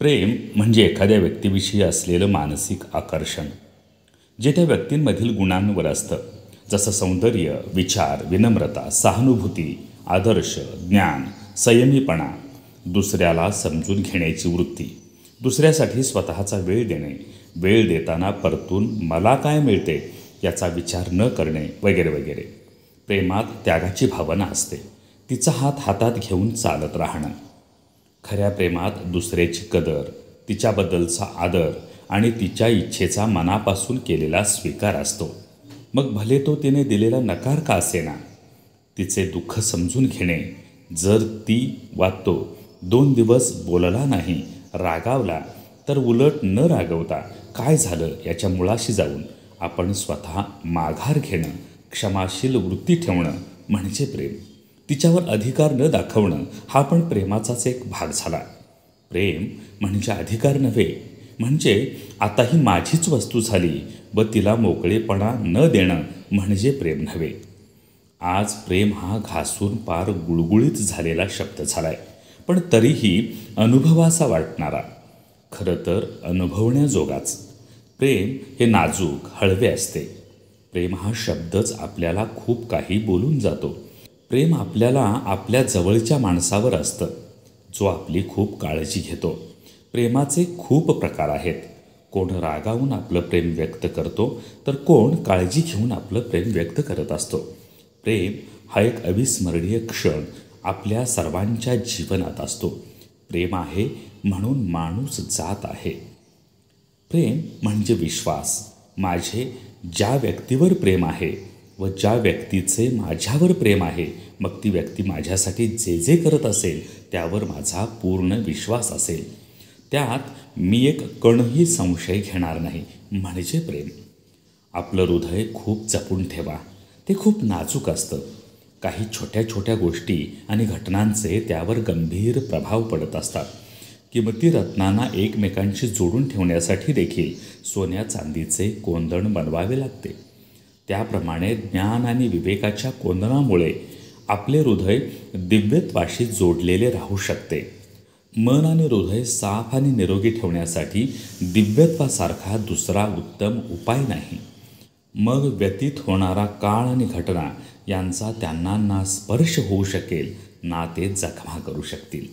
प्रेम म्हणजे एखाद्या व्यक्तीविषयी असलेलं मानसिक आकर्षण, जे त्या व्यक्तींमधील गुणांवर असतं. जसं सौंदर्य, विचार, विनम्रता, सहानुभूती, आदर्श, ज्ञान, संयमीपणा, दुसऱ्याला समजून घेण्याची वृत्ती, दुसऱ्यासाठी स्वतःचा वेळ देणे, वेळ देताना परतून मला काय मिळते याचा विचार न करणे, वगैरे वगैरे. प्रेमात त्यागाची भावना असते. तिचा हात हातात घेऊन चालत राहणं. खऱ्या प्रेमात दुसऱ्याची कदर, तिच्याबद्दलचा आदर आणि तिच्या इच्छेचा मनापासून केलेला स्वीकार असतो. मग भले तो तिने दिलेला नकार का असेना. तिचे दुःख समजून घेणे. जर ती वा तो 2 दिवस बोलला नाही, रागावला, तर उलट न रागवता काय झालं याच्या मुळाशी जाऊन आपण स्वतः माघार घेणं, क्षमाशील वृत्ती ठेवणं म्हणजे प्रेम. तिच्यावर अधिकार न दाखवणं हा पण प्रेमाचाच एक भाग झाला. प्रेम म्हणजे अधिकार नव्हे, म्हणजे आता ही माझीच वस्तू झाली व तिला मोकळेपणा न देणं म्हणजे प्रेम नव्हे. आज प्रेम हा घासून पार गुळगुळीत झालेला शब्द झालाय, पण तरीही अनुभवासा वाटणारा. खरं तर अनुभवण्याजोगाच. प्रेम हे नाजूक, हळवे असते. प्रेम हा शब्दच आपल्याला खूप काही बोलून जातो. प्रेम आपल्याला आपल्या जवळच्या माणसावर असतं, जो आपली खूप काळजी घेतो. प्रेमाचे खूप प्रकार आहेत. कोण रागावून आपलं प्रेम व्यक्त करतो, तर कोण काळजी घेऊन आपलं प्रेम व्यक्त करत असतो. प्रेम हा एक अविस्मरणीय क्षण आपल्या सर्वांच्या जीवनात असतो. प्रेम आहे म्हणून माणूस जात आहे. प्रेम म्हणजे विश्वास. माझे ज्या व्यक्तीवर प्रेम आहे व ज्या व्यक्तीचे माझ्यावर प्रेम आहे, मग ती व्यक्ती माझ्यासाठी जे जे करत असेल त्यावर माझा पूर्ण विश्वास असेल. त्यात मी एक कणही संशय घेणार नाही म्हणजे प्रेम. आपलं हृदय खूप जपून ठेवा. ते खूप नाजूक असतं. काही छोट्या छोट्या गोष्टी आणि घटनांचे त्यावर गंभीर प्रभाव पडत असतात. किमती रत्नांना एकमेकांशी जोडून ठेवण्यासाठी देखील सोन्या चांदीचे कोंदण बनवावे लागते. त्याप्रमाणे ज्ञान आणि विवेकाच्या कोंदणामुळे आपले हृदय दिव्यत्वाशी जोडलेले राहू शकते. मन आणि हृदय साफ आणि निरोगी ठेवण्यासाठी दिव्यत्वासारखा दुसरा उत्तम उपाय नाही. मग व्यतीत होणारा काळ आणि घटना यांचा त्यांना ना स्पर्श होऊ शकेल, ना ते जखमा करू शकतील.